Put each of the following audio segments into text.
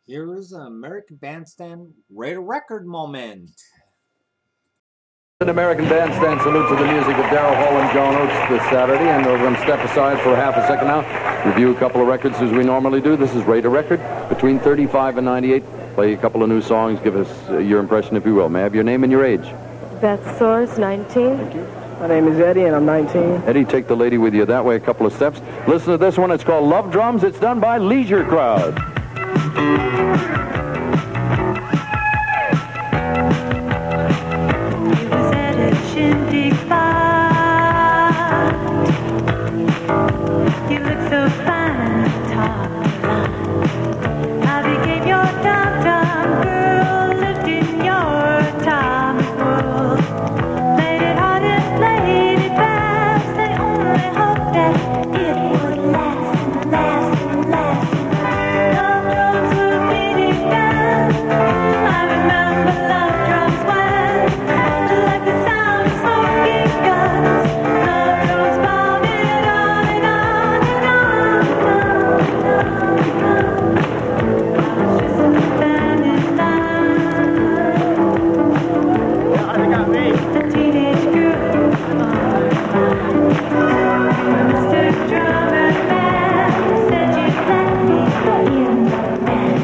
Here is an American Bandstand Rate a Record moment. An American Bandstand salute to the music of Daryl Hall and John Oates this Saturday, and we're going to step aside for half a second now, review a couple of records as we normally do. This is Rate a Record between 35 and 98. Play a couple of new songs. Give us your impression, if you will. May I have your name and your age? Beth Soares, 19. Thank you. My name is Eddie, and I'm 19. Eddie, take the lady with you that way a couple of steps. Listen to this one. It's called Love Drums. It's done by Leisure Crowd. You look so fine, top of the line. I became your tom-tom girl, lived in your atomic world. Played it hard and played it fast. They only hoped that it would last and last and last. Love drums were beating fast. I remember love drums when, like the sound of smoking guns. Love drums pounded on and on and on and on. I was just a Spanish a teenage girl. Mr. Drummer Man said you'd let me in the band.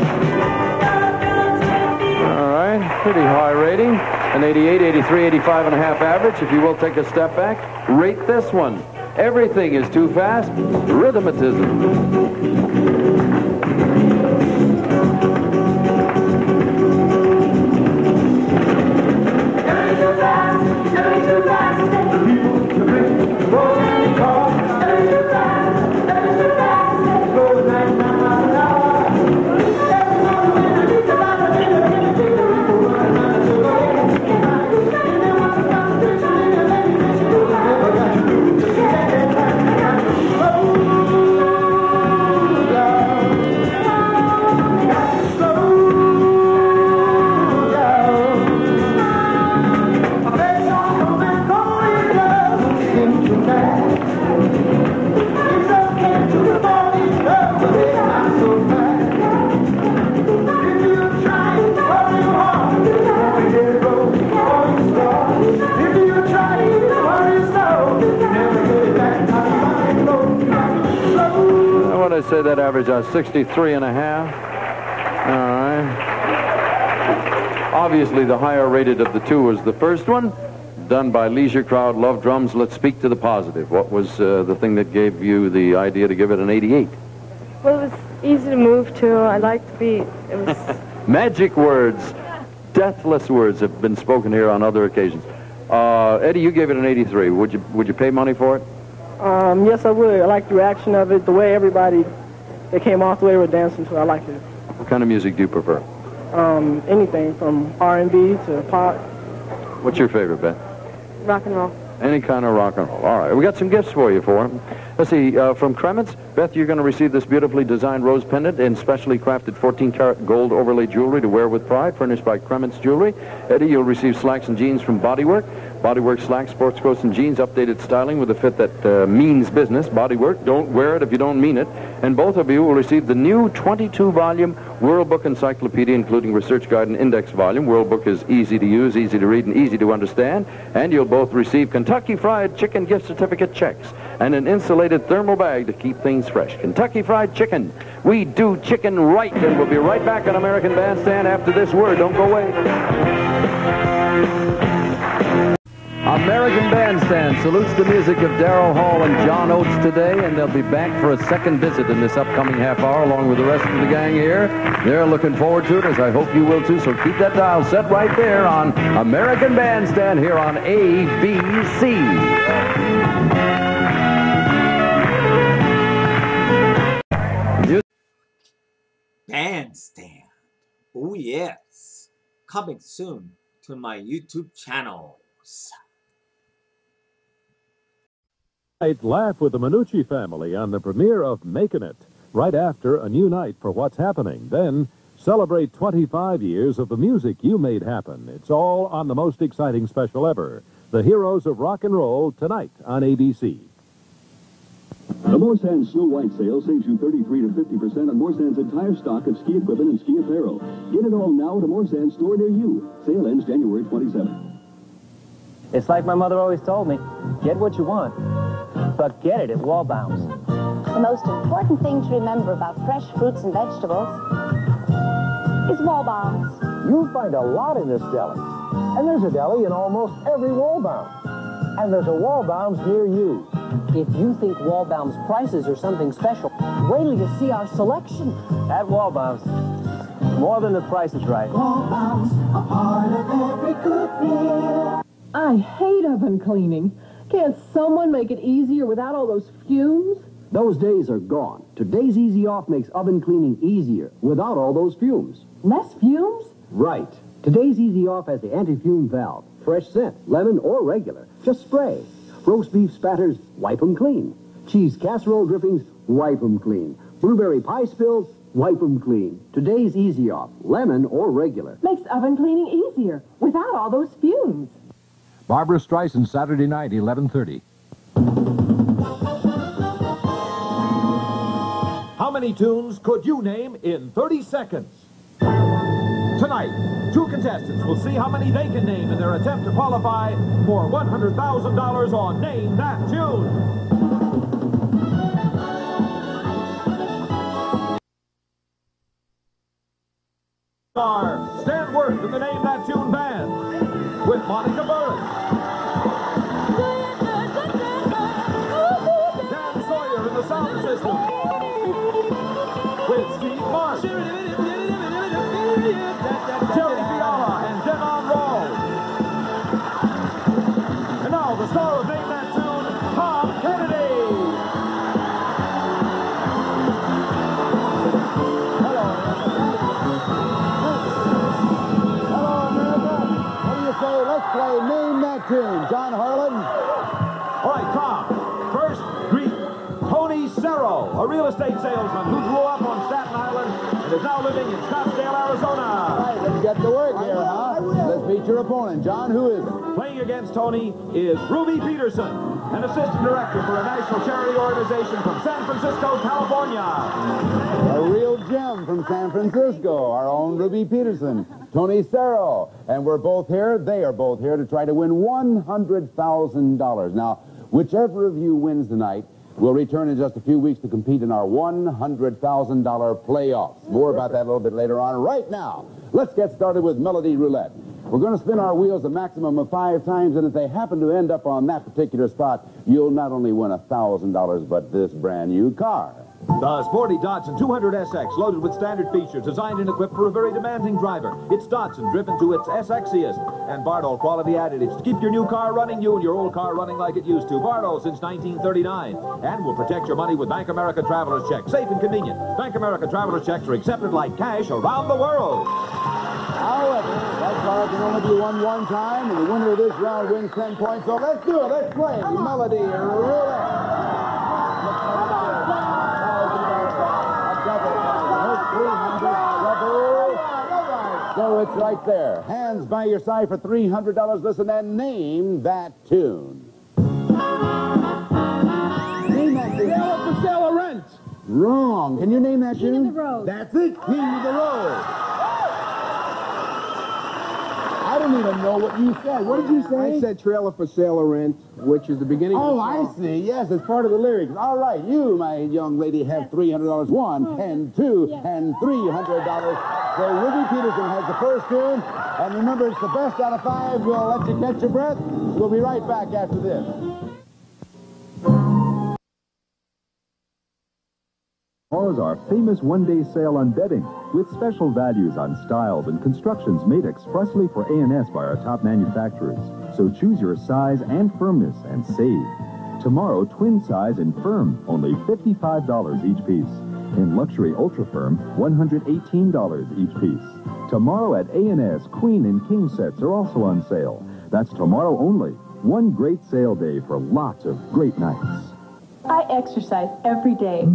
Love drums were beating. All right, pretty high rating. An 88, 83, 85 and a half average. If you will take a step back, rate this one. Everything is too fast. Rhythmatism. I say that average on 63 and a half. All right. Obviously, the higher rated of the two was the first one, done by Leisure Crowd, Love Drums. Let's speak to the positive. What was the thing that gave you the idea to give it an 88? Well, it was easy to move to. I liked the beat. It was Magic words, deathless words have been spoken here on other occasions. Eddie, you gave it an 83. Would you pay money for it? Yes, I would. I like the reaction of it, the way everybody, they came off the way they were dancing to it. I liked it. What kind of music do you prefer? Anything from R&B to pop. What's your favorite, Beth? rock and roll. Any kind of rock and roll. All right, we got some gifts for you for him. Let's see, from Kremens, Beth, you're going to receive this beautifully designed rose pendant and specially crafted 14-karat gold overlay jewelry to wear with pride, furnished by Kremens Jewelry. Eddie, you'll receive slacks and jeans from Bodywork. Bodywork slacks, sports coats, and jeans, updated styling with a fit that means business. Bodywork, don't wear it if you don't mean it. And both of you will receive the new 22-volume World Book Encyclopedia, including research guide and index volume. World Book is easy to use, easy to read, and easy to understand. And you'll both receive Kentucky Fried Chicken gift certificate checks and an insulated thermal bag to keep things fresh. Kentucky Fried Chicken. We do chicken right, and we'll be right back on American Bandstand after this word. Don't go away. American Bandstand salutes the music of Darrell Hall and John Oates today, and they'll be back for a second visit in this upcoming half hour along with the rest of the gang here. They're looking forward to it, as I hope you will too, so keep that dial set right there on American Bandstand here on ABC. Bandstand. Oh yes. Coming soon to my YouTube channels. Laugh with the Minucci family on the premiere of Makin' It, right after A New Night for What's Happening. Then celebrate 25 years of the music you made happen. It's all on the most exciting special ever, The Heroes of Rock and Roll, tonight on ABC. The Morsans Snow White sale saves you 33 to 50% on Morsans' entire stock of ski equipment and ski apparel. Get it all now at a Morsans store near you. Sale ends January 27th. It's like my mother always told me, get what you want, but get it at Wallbaum's. The most important thing to remember about fresh fruits and vegetables is Wallbaum's. You'll find a lot in this deli. And there's a deli in almost every Wallbaum. And there's a Wallbaum's near you. If you think Wallbaum's prices are something special, wait till you see our selection. At Wallbaum's, more than the price is right. Wallbaum's, a part of every good meal. I hate oven cleaning. Can't someone make it easier without all those fumes? Those days are gone. Today's Easy Off makes oven cleaning easier without all those fumes. Less fumes? Right. Today's Easy Off has the anti-fume valve. Fresh scent, lemon or regular. Just spray. Roast beef spatters, wipe 'em clean. Cheese casserole drippings, wipe 'em clean. Blueberry pie spills, wipe 'em clean. Today's Easy Off, lemon or regular. Makes oven cleaning easier without all those fumes. Barbara Streisand, Saturday night, 11:30. How many tunes could you name in 30 seconds? Tonight, 2 contestants will see how many they can name in their attempt to qualify for $100,000 on Name That Tune. Stan Worth in the Name That Tune band with Monica Burris. Dan Sawyer in the sound system with Steve Marsh. Jerry Fiala and Devon Rawls. And now the star of Name That Tune, Tom Kennedy. Hello, America. What do you say? Let's play Name That Tune. John Harlan. All right, Tom. First, greet Tony Serro, a real estate salesman who grew up on Staten Island and is now living in Scottsdale, Arizona. All right, let's get to work here, huh? Let's meet your opponent. John, who is it? Playing against Tony is Ruby Peterson, an assistant director for a national charity organization from San Francisco, California. A real gem from San Francisco, our own Ruby Peterson, Tony Serro. And we're both here, they are both here to try to win $100,000. Now, whichever of you wins tonight, we'll return in just a few weeks to compete in our $100,000 playoffs. More about that a little bit later on. Right now, let's get started with Melody Roulette. We're going to spin our wheels a maximum of 5 times, and if they happen to end up on that particular spot, you'll not only win $1,000, but this brand new car. The sporty Datsun 200SX, loaded with standard features, designed and equipped for a very demanding driver. It's Datsun, driven to its SXiest, and Bardo quality additives to keep your new car running, you and your old car running like it used to. Bardo since 1939, and will protect your money with Bank America Traveler's Checks. Safe and convenient. Bank America Traveler's Checks are accepted like cash around the world. However, that car can only be won one time, and the winner of this round wins 10 points. So let's do it. Let's play Melody Roulette. So it's right there. Hands by your side for $300. Listen and name that tune. Name that tune. Sale for sale or rent. Wrong. Can you name that tune? King of the Road. That's it. King of the Road. I don't even know what you said. What did you say? I said trailer for sale or rent, which is the beginning of the I song. see. Yes, it's part of the lyrics. All right, you, my young lady, have $300. One, and two, and $300. So Ruby Peterson has the first tune. And remember, it's the best out of 5. We'll let you catch your breath. We'll be right back after this. Tomorrow's our famous one-day sale on bedding, with special values on styles and constructions made expressly for A&S by our top manufacturers. So choose your size and firmness and save. Tomorrow, twin size and firm, only $55 each piece. In luxury ultra firm, $118 each piece. Tomorrow at A&S, queen and king sets are also on sale. That's tomorrow only. One great sale day for lots of great nights. I exercise every day.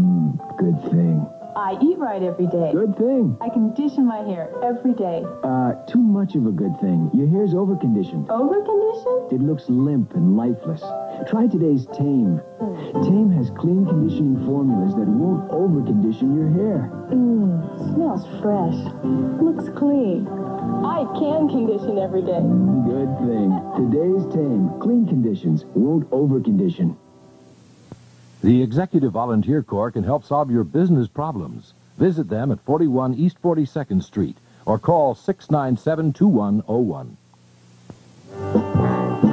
Good thing. I eat right every day. Good thing. I condition my hair every day. Too much of a good thing. Your hair's over-conditioned. Over-conditioned? It looks limp and lifeless. Try today's Tame. Tame has clean conditioning formulas that won't over-condition your hair. Smells fresh. Looks clean. I can condition every day. Good thing. Today's Tame. Clean conditions won't over-condition. The Executive Volunteer Corps can help solve your business problems. Visit them at 41 East 42nd Street or call 697-2101.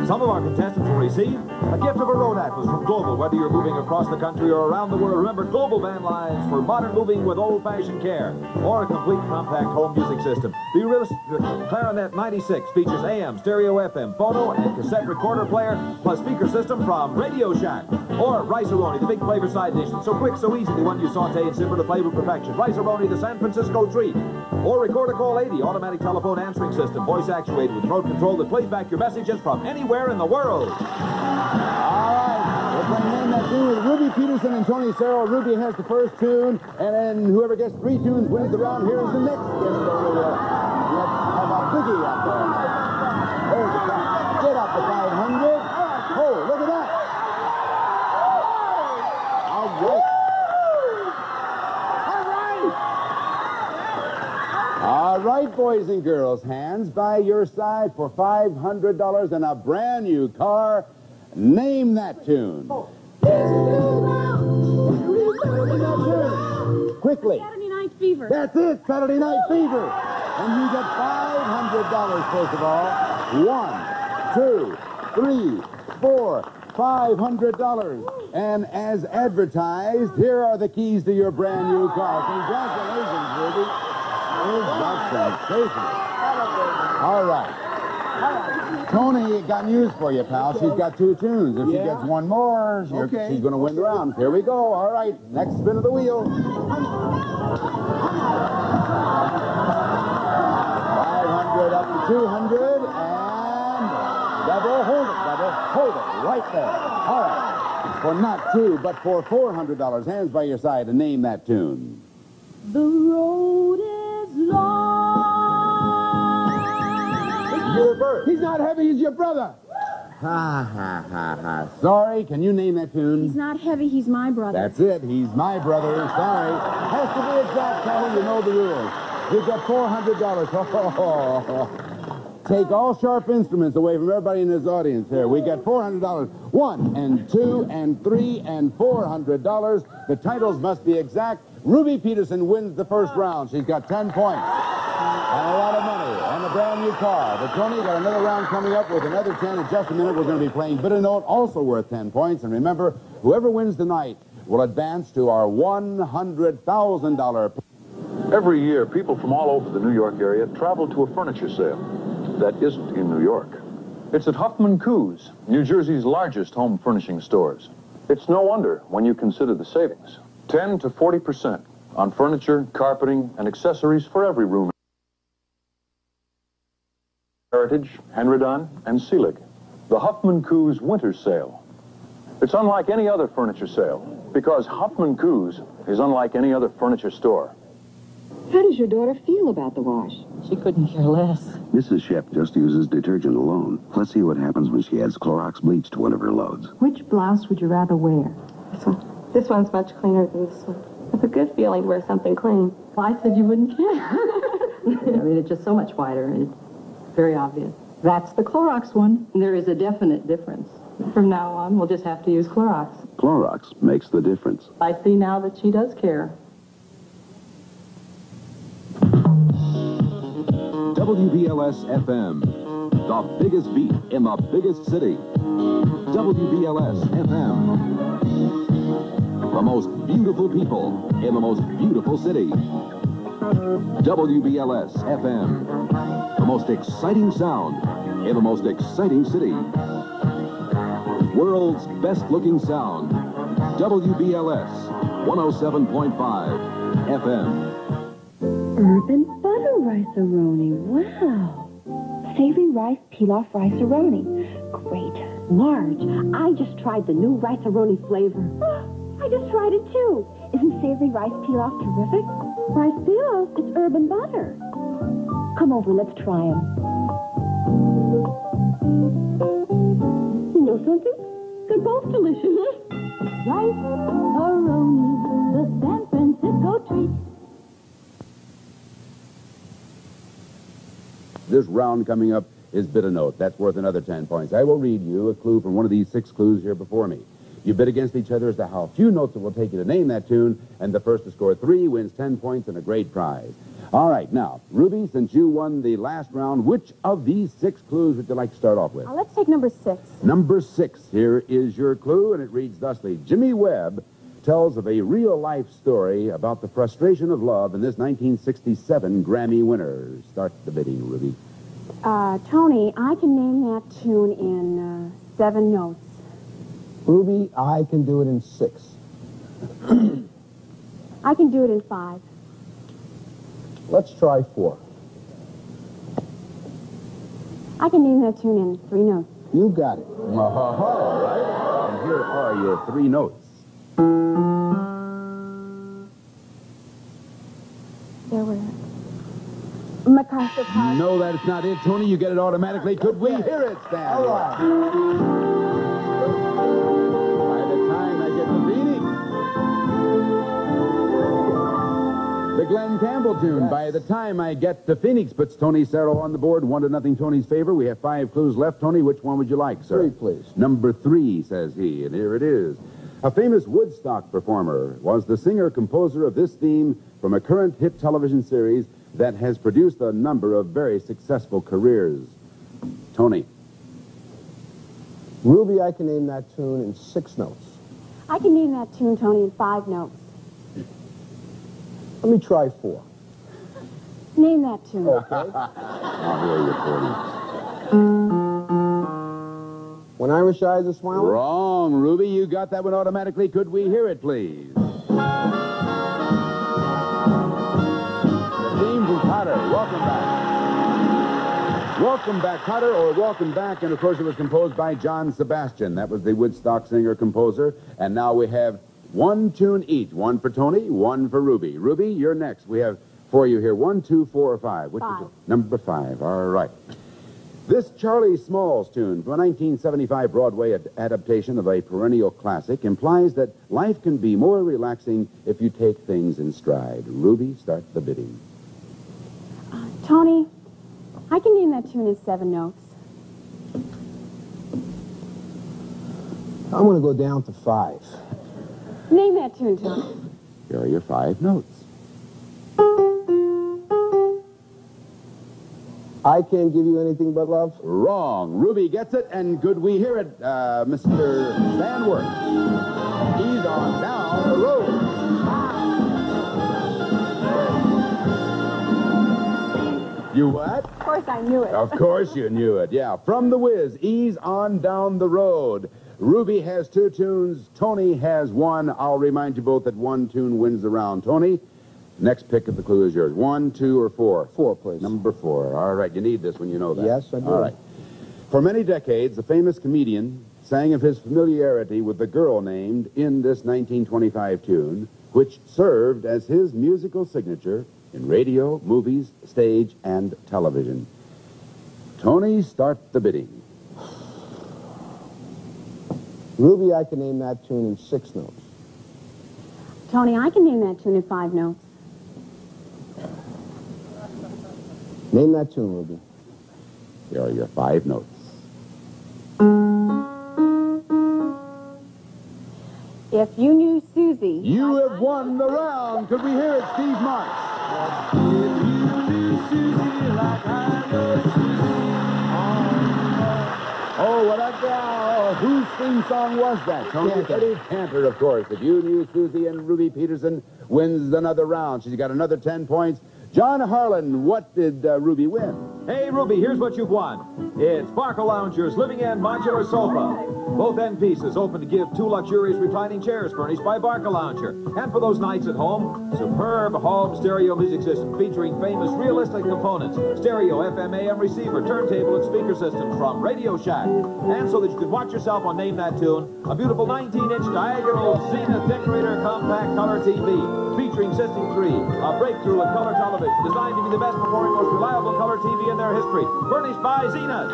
Some of our contestants will receive a gift of a road atlas from Global. Whether you're moving across the country or around the world, remember Global van lines for modern moving with old-fashioned care, or a complete compact home music system. The Clarinet 96 features AM, stereo, FM, phono, and cassette recorder player, plus speaker system from Radio Shack. Or Rice-A-Roni, the big flavor side dish. So quick, so easy, the one you saute and simmer to flavor perfection. Rice-A-Roni, the San Francisco treat. Or Recorder Call 80, automatic telephone answering system, voice actuated with remote control that plays back your messages from anywhere in the world. All right, we're playing Name That Tune with Ruby Peterson and Tony Serrell. Ruby has the first tune, and then whoever gets 3 tunes wins the round. Here is the next guest over there. Let's have a biggie up there. There's the count. Get up to 500. Oh, look at that. All right. All right, boys and girls, hands by your side for $500 and a brand new car. Name that tune. Quickly. Saturday Night Fever. That's it, Saturday Night Fever. And you get $500 first of all. 1, 2, 3, 4, $500. And as advertised, here are the keys to your brand new car. Congratulations, Ruby. Is that sensational? All right. Tony got news for you, pal. She's got 2 tunes. If she gets one more, she's going to win the round. Here we go. All right. Next spin of the wheel. 500 up to 200. And double. Hold it, double. Hold it right there. All right. For not 2, but for $400. Hands by your side and name that tune. The road is Your birth. He's not heavy, he's your brother. Ha, ha, ha, ha. Sorry, can you name that tune? He's not heavy, he's my brother. That's it, he's my brother. Sorry. Has to be exact, Tony, you know the rules. You've got $400. Take all sharp instruments away from everybody in this audience here. We got $400. 1 and 2 and 3 and $400. The titles must be exact. Ruby Peterson wins the first round. She's got 10 points. And a lot of money. And a brand new car. But Tony, you got another round coming up with another 10. In just a minute, we're going to be playing Bit a Note, also worth 10 points. And remember, whoever wins tonight will advance to our $100,000. Every year, people from all over the New York area travel to a furniture sale that isn't in New York. It's at Huffman Coos, New Jersey's largest home furnishing stores. It's no wonder when you consider the savings. 10 to 40% on furniture, carpeting, and accessories for every room. Heritage, Henredon, and Selig. The Huffman Coos Winter Sale. It's unlike any other furniture sale because Huffman Coos is unlike any other furniture store. How does your daughter feel about the wash? She couldn't care less. Mrs. Shep just uses detergent alone. Let's see what happens when she adds Clorox bleach to one of her loads. Which blouse would you rather wear? This one. This one's much cleaner than this one. It's a good feeling to wear something clean. Well, I said you wouldn't care. I mean, it's just so much whiter, and it's very obvious. That's the Clorox one. There is a definite difference. From now on, we'll just have to use Clorox. Clorox makes the difference. I see now that she does care. WBLS-FM, the biggest beat in the biggest city. WBLS-FM, the most beautiful people in the most beautiful city. WBLS-FM, the most exciting sound in the most exciting city. World's best-looking sound. WBLS 107.5 FM. Urban butter rice-a-roni. Wow. Savory rice pilaf rice-a-roni. Great. Large. I just tried the new rice-a-roni flavor. I just tried it too. Isn't savory rice pilaf terrific? Rice pilaf? It's herb and butter. Come over, let's try them. You know something? They're both delicious. Rice-A-Roni, the San Francisco treat. This round coming up is bid a note. That's worth another 10 points. I will read you a clue from one of these 6 clues here before me. You bid against each other as to how few notes it will take you to name that tune, and the first to score 3 wins 10 points and a great prize. All right, now, Ruby, since you won the last round, which of these 6 clues would you like to start off with? Let's take number 6. Number 6, here is your clue, and it reads thusly. Jimmy Webb tells of a real-life story about the frustration of love in this 1967 Grammy winner. Start the bidding, Ruby. Tony, I can name that tune in 7 notes. Ruby, I can do it in 6. I can do it in 5. Let's try 4. I can name that tune in 3 notes. You got it. All right. And here are your 3 notes. There were MacArthur Park. No, that's not it, Tony. You get it automatically. Could we hear it, Stan? All right. By the time I get to Phoenix. The Glenn Campbell tune. Yes. By the time I get to Phoenix puts Tony Cerro on the board. 1-0 Tony's favor. We have 5 clues left. Tony, which one would you like, sir? 3, please. Number 3, says he, and here it is. A famous Woodstock performer was the singer-composer of this theme from a current hit television series that has produced a number of very successful careers. Tony. Ruby, I can name that tune in 6 notes. I can name that tune, Tony, in 5 notes. Let me try 4. Name that tune. Okay. I'll hear you, 4 notes. When Irish Eyes Are Smiling? Wrong, Ruby. You got that one automatically. Could we hear it, please? Cotter, welcome back. Welcome back, Cotter, or Welcome Back, and of course it was composed by John Sebastian. That was the Woodstock singer-composer, and now we have 1 tune each. 1 for Tony, 1 for Ruby. Ruby, you're next. We have for you here 1, 2, 4, or 5. Which 5. Number 5, all right. This Charlie Smalls tune from a 1975 Broadway adaptation of a perennial classic implies that life can be more relaxing if you take things in stride. Ruby, start the bidding. Tony, I can name that tune in 7 notes. I'm going to go down to 5. Name that tune, Tony. Here are your 5 notes. I can't give you anything but love? Wrong. Ruby gets it, and could we hear it, Mr. Sandworth? He's on down the road. You what? Of course I knew it. Of course you knew it, yeah. From the Wiz, Ease on Down the Road. Ruby has 2 tunes. Tony has 1. I'll remind you both that 1 tune wins the round. Tony, next pick of the clue is yours. 1, 2, or 4? 4, please. Number 4. All right, you need this when you know that. Yes, I do. All right. For many decades, a famous comedian sang of his familiarity with the girl named in this 1925 tune, which served as his musical signature in radio, movies, stage, and television. Tony, start the bidding. Ruby, I can name that tune in 6 notes. Tony, I can name that tune in 5 notes. Name that tune, Ruby. Here are your 5 notes. If you knew Susie... You have won the round. Could we hear it, Steve Marks? If you knew Susie like I know Susie. Oh, what a gal. Whose theme song was that, Tony? Eddie Cantor, of course. If you knew Susie, and Ruby Peterson wins another round. She's got another 10 points. John Harlan, what did Ruby win? Hey, Ruby, here's what you've won. It's Barker Lounger's Living End Modular Sofa. Both end pieces open to give 2 luxurious reclining chairs furnished by Barker Lounger. And for those nights at home, superb home stereo music system featuring famous realistic components, stereo, FM, AM receiver, turntable, and speaker systems from Radio Shack. And so that you can watch yourself on Name That Tune, a beautiful 19-inch diagonal Zenith Decorator compact color TV featuring System 3, a breakthrough in color television designed to be the best performing, most reliable color TV in their history, furnished by Zenith.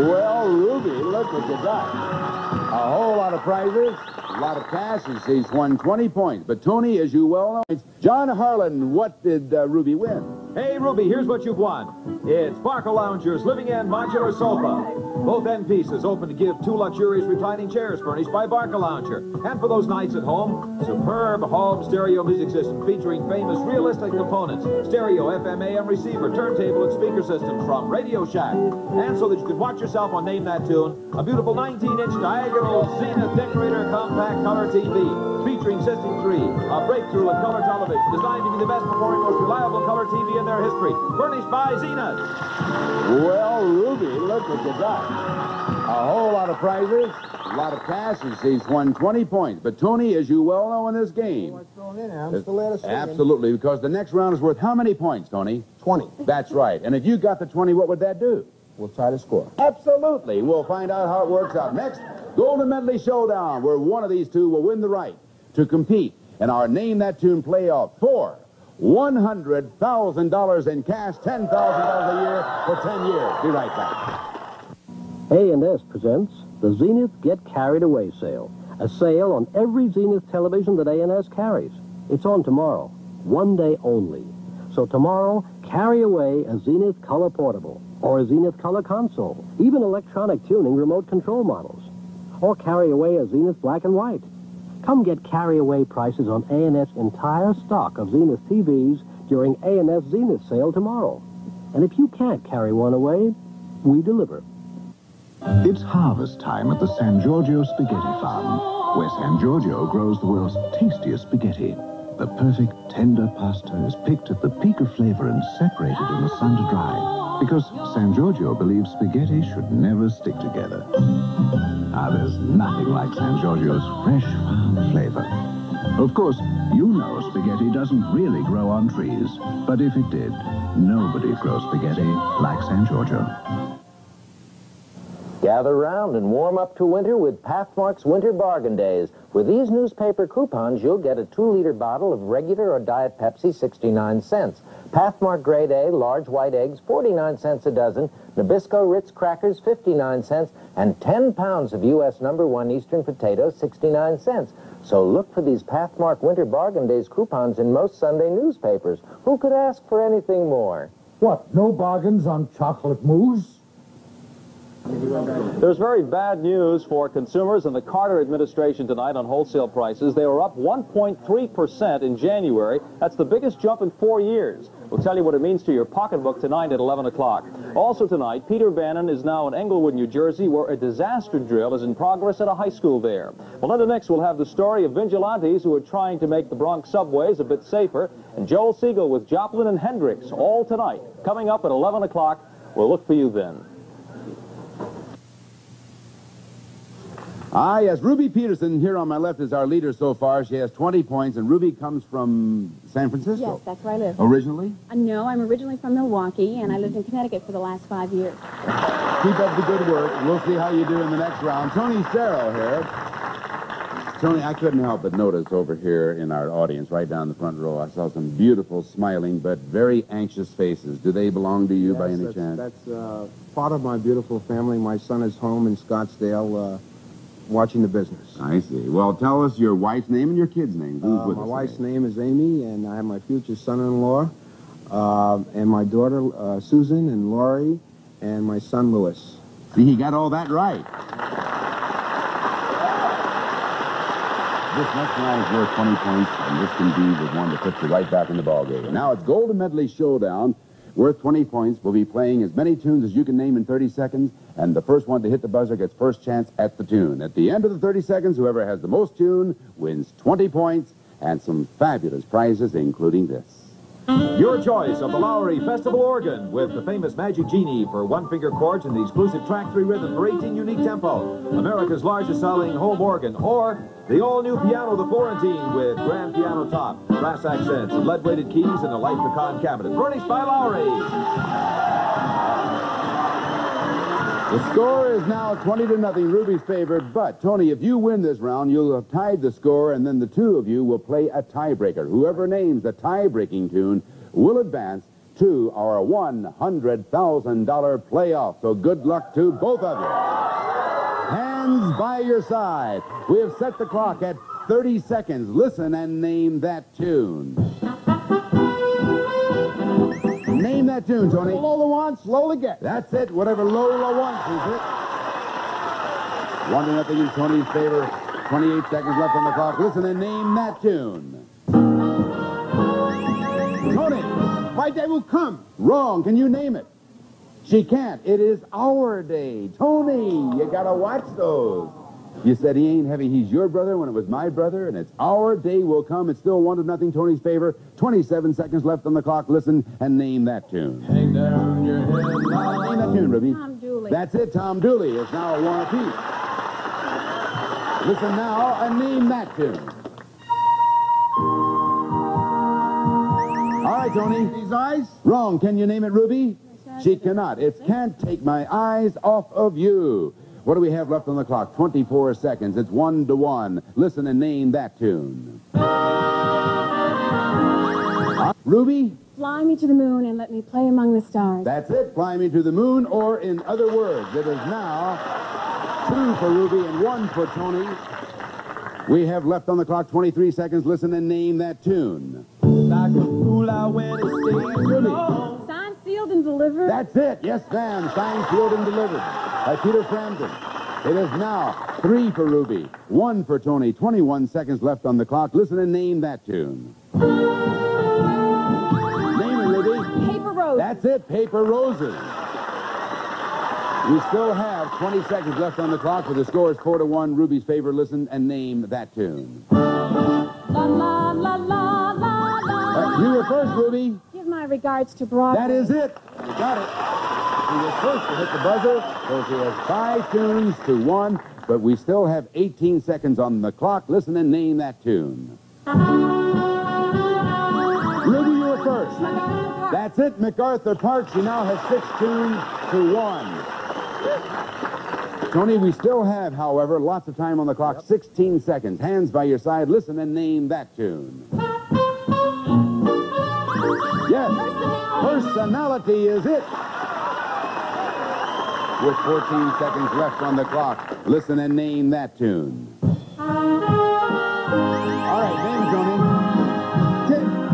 Well, Ruby, look what you got. A whole lot of prizes, a lot of cash, and she's won 20 points. But Tony, as you well know, John Harlan, what did Ruby win? Hey, Ruby, here's what you've won. It's Barker Lounger's Living End Modular Sofa. Both end pieces open to give 2 luxurious reclining chairs furnished by Barker Lounger. And for those nights at home, superb home stereo music system featuring famous realistic components, stereo, FM, AM receiver, turntable, and speaker systems from Radio Shack. And so that you can watch yourself on Name That Tune, a beautiful 19-inch diagonal Zenith Decorator compact color TV featuring System 3, a breakthrough in color television designed to be the best performing, most reliable color TV in their history, furnished by Zenith. Well, Ruby, look what you got. A whole lot of prizes, a lot of cash, and she's won 20 points. But Tony, as you well know in this game... I'm still there to swing. Absolutely, because the next round is worth how many points, Tony? 20. That's right. And if you got the 20, what would that do? We'll try to score. Absolutely. We'll find out how it works out. Next, Golden Medley Showdown, where one of these two will win the right to compete in our Name That Tune playoff for $100,000 in cash, $10,000 a year for 10 years. Be right back. A&S presents the Zenith Get Carried Away sale. A sale on every Zenith television that A&S carries. It's on tomorrow, one day only. So tomorrow, carry away a Zenith Color Portable or a Zenith Color Console, even electronic tuning remote control models. Or carry away a Zenith Black and White. Come get carry-away prices on A&S entire stock of Zenith TVs during A&S Zenith sale tomorrow. And if you can't carry one away, we deliver. It's harvest time at the San Giorgio Spaghetti Farm, where San Giorgio grows the world's tastiest spaghetti. The perfect, tender pasta is picked at the peak of flavor and separated in the sun to dry, because San Giorgio believes spaghetti should never stick together. There's nothing like San Giorgio's fresh farm flavor. Of course, you know spaghetti doesn't really grow on trees, but if it did, nobody grows spaghetti like San Giorgio. Gather round and warm up to winter with Pathmark's Winter Bargain Days. With these newspaper coupons, you'll get a 2-liter bottle of regular or Diet Pepsi, 69 cents. Pathmark Grade A large white eggs, 49 cents a dozen. Nabisco Ritz crackers, 59 cents. And 10 pounds of U.S. #1 Eastern potatoes, 69 cents. So look for these Pathmark Winter Bargain Days coupons in most Sunday newspapers. Who could ask for anything more? What, no bargains on chocolate mousse? There's very bad news for consumers and the Carter administration tonight on wholesale prices. They were up 1.3% in January. That's the biggest jump in 4 years. We'll tell you what it means to your pocketbook tonight at 11 o'clock. Also tonight, Peter Bannon is now in Englewood, New Jersey, where a disaster drill is in progress at a high school there. Well, under next, we'll have the story of vigilantes who are trying to make the Bronx subways a bit safer, and Joel Siegel with Joplin and Hendricks, all tonight. Coming up at 11 o'clock. We'll look for you then. Yes, Ruby Peterson here on my left is our leader so far. She has 20 points, and Ruby comes from San Francisco. Yes, that's where I live. Originally? No, I'm originally from Milwaukee, and I lived in Connecticut for the last 5 years. Keep up the good work. We'll see how you do in the next round. Tony Serro here. Tony, I couldn't help but notice over here in our audience, right down the front row, I saw some beautiful, smiling, but very anxious faces. Do they belong to you by any chance? That's part of my beautiful family. My son is home in Scottsdale, watching the business. I see. Well, tell us your wife's name and your kid's name. Who's with my us wife's today? name is Amy, and I have my future son-in-law, and my daughter, Susan, and Laurie, and my son, Louis. See, he got all that right. This next round is worth 20 points, and this indeed is one that puts you right back in the ballgame. And now it's Golden Medley Showdown, worth 20 points. We'll be playing as many tunes as you can name in 30 seconds, and the first one to hit the buzzer gets first chance at the tune. At the end of the 30 seconds, whoever has the most tune wins 20 points and some fabulous prizes, including this. Your choice of the Lowry Festival Organ with the famous Magic Genie for one-finger chords and the exclusive track 3 rhythm for 18 unique tempo. America's largest selling home organ. Or the all-new piano, the Florentine, with grand piano top, brass accents, lead-weighted keys, and a light pecan cabinet. Furnished by Lowry. The score is now 20-0, Ruby's favorite. But, Tony, if you win this round, you'll have tied the score, and then the two of you will play a tiebreaker. Whoever names the tie-breaking tune will advance to our $100,000 playoff. So good luck to both of you. Hands by your side. We have set the clock at 30 seconds. Listen and name that tune. Name that tune, Tony. Lola wants, Lola gets. That's it. Whatever Lola wants is it. 1-0 in Tony's favor. 28 seconds left on the clock. Listen and name that tune. Tony. My day will come. Wrong. Can you name it? She can't. It is Our Day. Tony, you gotta watch those. You said he ain't heavy, he's your brother when it was my brother, and it's Our Day will come. It's still 1-0 Tony's favor. 27 seconds left on the clock. Listen and name that tune. Hang down your head. Name that tune, Ruby. Tom Dooley. That's it, Tom Dooley. It's now a one apiece. Listen now and name that tune. All right, Tony. These eyes? Wrong. Can you name it, Ruby? She cannot. It's Can't Take My Eyes Off of You. What do we have left on the clock? 24 seconds. It's 1-1. Listen and name that tune. Ruby? Fly me to the moon and let me play among the stars. That's it. Fly me to the moon, or in other words, it is now 2 for Ruby and 1 for Tony. We have left on the clock 23 seconds. Listen and name that tune. Like a fool I went to stay. Ruby. Signed, sealed, and delivered. That's it. Yes, ma'am. Signed, sealed, and delivered by Peter Frampton. It is now 3 for Ruby, 1 for Tony. 21 seconds left on the clock. Listen and name that tune. Name it, Ruby. Paper Roses. That's it. Paper Roses. We still have 20 seconds left on the clock, but the score is 4-1. Ruby's favor. Listen and name that tune. La la la la la la. You were first, Ruby. Give my regards to Broadway. That is it. You got it. She was first to hit the buzzer, so she has 5 tunes to 1, but we still have 18 seconds on the clock. Listen and name that tune. Ruby, you were first. That's it, MacArthur Park. She now has 6 tunes to 1. Tony, we still have, however, lots of time on the clock. 16 seconds. Hands by your side. Listen and name that tune. Yes. Personality is it. With 14 seconds left on the clock. Listen and name that tune. All right, name it, Tony.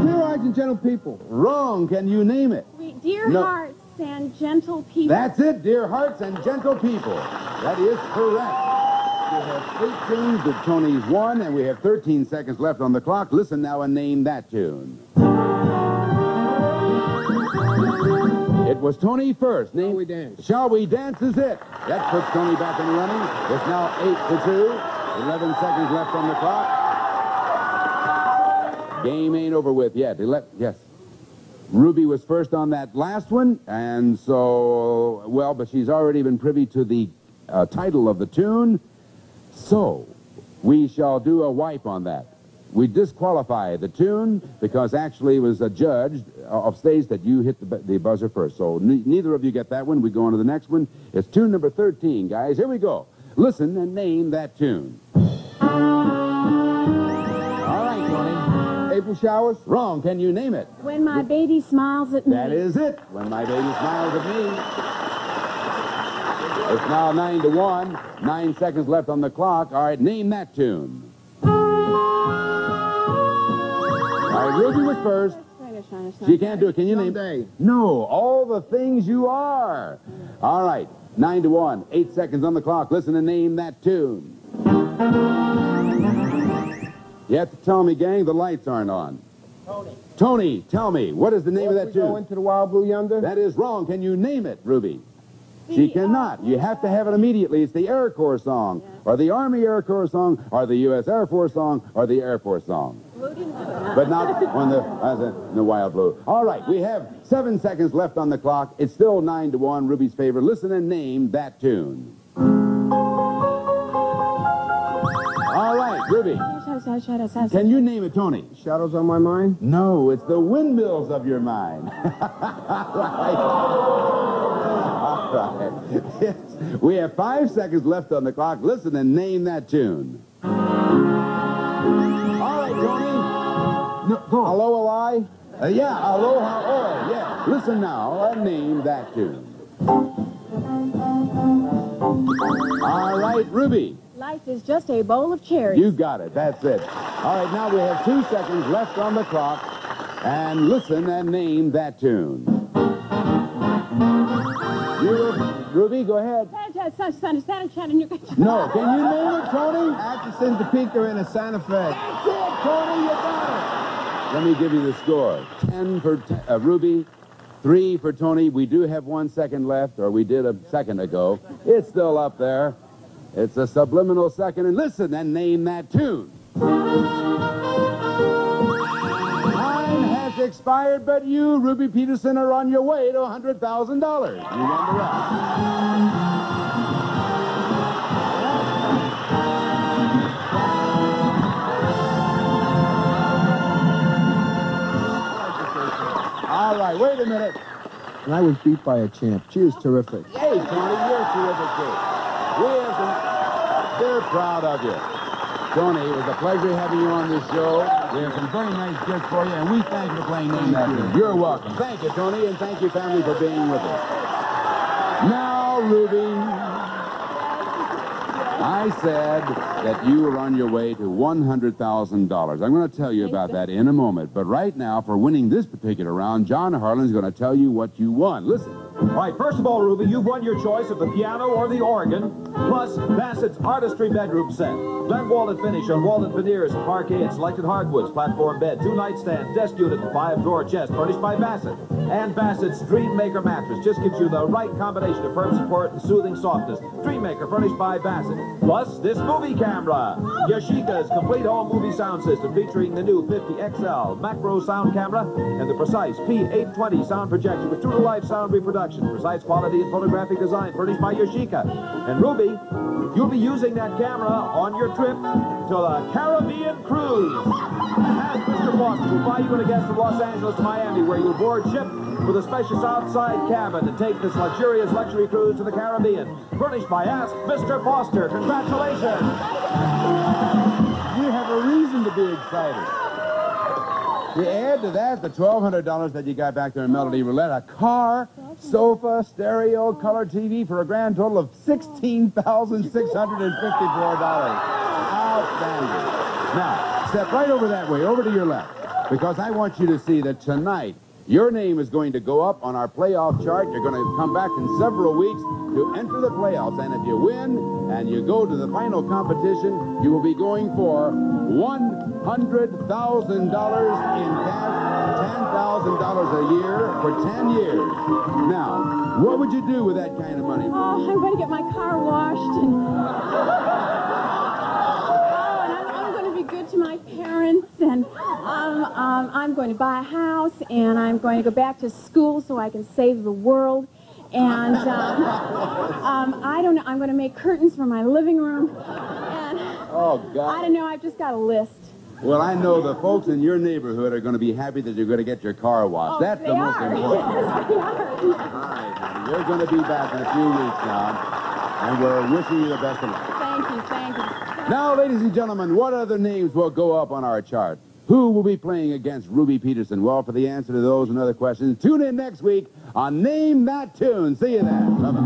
Dear Eyes and Gentle People. Wrong. Can you name it? Dear No. hearts and gentle people. That's it, Dear Hearts and Gentle People. That is correct. We have 8 tunes to Tony's 1, and we have 13 seconds left on the clock. Listen now and name that tune. It was Tony first. Name, Shall We Dance. Shall We Dance is it. That puts Tony back in the running. It's now 8-2. 11 seconds left on the clock. Game ain't over with yet. Yes. Ruby was first on that last one, and so, well, but she's already been privy to the title of the tune. So, we shall do a wipe on that. We disqualify the tune because actually it was a judge states that you hit the buzzer first. So neither of you get that one. We go on to the next one. It's tune number 13, guys. Here we go. Listen and name that tune. All right, Tony. April showers? Wrong. Can you name it? When my baby smiles at me. That is it. When my baby smiles at me. It's now 9-1. 9 seconds left on the clock. All right, name that tune. All right, Ruby was first. She can't do it. Can you name it? No, all the things you are. All right, 9-1. 8 seconds on the clock. Listen and name that tune. You have to tell me, gang, the lights aren't on. Tony, tell me, what is the name of that tune? Go into the wild blue yonder? That is wrong. Can you name it, Ruby? She cannot. You have to have it immediately. It's the Air Corps song, or the Army Air Corps song, or the U.S. Air Force song, or the Air Force song. Blue didn't do it. But not on the wild blue. All right, we have 7 seconds left on the clock. It's still 9-1, Ruby's favor. Listen and name that tune. All right, Ruby. Can you name it, Tony? Shadows on my mind? No, it's the windmills of your mind. All right. Yes. We have 5 seconds left on the clock. Listen and name that tune. All right, Tony. No, go. Aloha. Yeah, Aloha Oi. Yeah. Listen now and name that tune. All right, Ruby. Life is just a bowl of cherries. You got it. That's it. All right, now we have 2 seconds left on the clock. And listen and name that tune. Ruby, go ahead. No, can you name it, Tony? Atchison, Topeka, and a Santa Fe. That's it, Tony, you got it. Let me give you the score. 10 for Ruby, 3 for Tony. We do have 1 second left, or we did a second ago. It's still up there. It's a subliminal second. And listen and name that tune. Time has expired, but you, Ruby Peterson, are on your way to $100,000. You won the rest. All right, wait a minute. And I was beat by a champ. She is terrific. Hey, Tony, you're terrific, too. They're proud of you. Tony, it was a pleasure having you on this show. We have some very nice gifts for you, and we thank you for playing Name That Tune. You're welcome. Thank you, Tony, and thank you, family, for being with us. Now, Ruby, I said that you were on your way to $100,000. I'm going to tell you about that in a moment. But right now, for winning this particular round, John Harlan's going to tell you what you won. Listen. All right, first of all, Ruby, you've won your choice of the piano or the organ, plus Bassett's Artistry Bedroom Set. Glen Walnut finish on walnut veneers, parquet, and selected hardwoods, platform bed, 2 nightstands, desk unit, and 5-drawer chest, furnished by Bassett. And Bassett's Dream Maker mattress just gives you the right combination of firm support and soothing softness. Dream Maker furnished by Bassett. Plus, this movie camera. Yashica's complete home movie sound system featuring the new 50XL macro sound camera and the precise P820 sound projector with true-to-life sound reproduction. Precise quality and photographic design furnished by Yashica. And Ruby, you'll be using that camera on your trip to the Caribbean cruise. Ask Mr. Foster will fly you and a guest from Los Angeles to Miami, where you'll board ship with a spacious outside cabin and take this luxurious luxury cruise to the Caribbean. Furnished by Ask Mr. Foster. Congratulations. You have a reason to be excited. You add to that the $1,200 that you got back there in Melody Roulette, a car, sofa, stereo, color TV for a grand total of $16,654. Outstanding. Now, step right over that way, over to your left, because I want you to see that tonight your name is going to go up on our playoff chart. You're going to come back in several weeks to enter the playoffs, and if you win and you go to the final competition, you will be going for $100,000 in cash, $10,000 a year for 10 years. Now, what would you do with that kind of money? Oh, I'm going to get my car washed and... I'm going to be good to my parents, and I'm going to buy a house, and I'm going to go back to school so I can save the world. And I don't know, I'm going to make curtains for my living room. And oh, God. I don't know, I've just got a list. Well, I know the folks in your neighborhood are going to be happy that you're going to get your car washed. Oh, that's the most important. Yes, they are. All right, honey. You're going to be back in a few weeks now, and we're wishing you the best of luck. Thank you. Now, ladies and gentlemen, what other names will go up on our chart? Who will be playing against Ruby Peterson? Well, for the answer to those and other questions, tune in next week on Name That Tune. See you then. Bye-bye.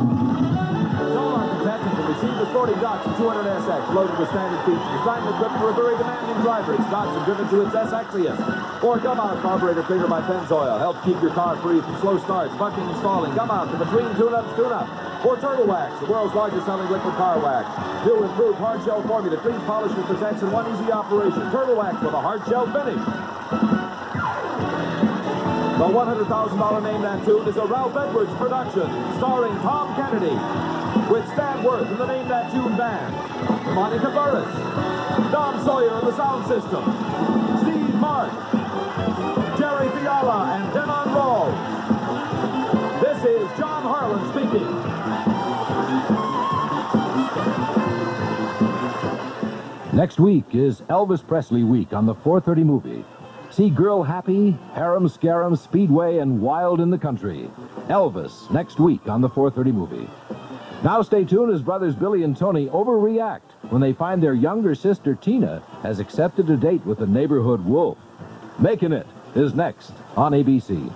All our contestants will receive the sporty Datsun 200 SX, loaded with standard features, designed and equipped for a very demanding driver. It's Datsun driven to its SXiest. Or Gum Out carburetor cleaner by Pennzoil helps keep your car free from slow starts, bucking, and stalling. Gum Out, the between tune-ups, tune-up. Or Turtle Wax, the world's largest selling liquid car wax. New improved hard shell formula cleans, polishes, and protects in one easy operation. Turtle Wax with a hard shell finish. The $100,000 Name That Tune is a Ralph Edwards production, starring Tom Kennedy, with Stan Worth in the Name That Tune band, Monica Burris, Dom Sawyer in the sound system, Steve Next week is Elvis Presley Week on the 4:30 movie. See Girl Happy, Harem Scarum, Speedway, and Wild in the Country. Elvis, next week on the 4:30 movie. Now stay tuned as brothers Billy and Tony overreact when they find their younger sister Tina has accepted a date with the neighborhood wolf. Making It is next on ABC.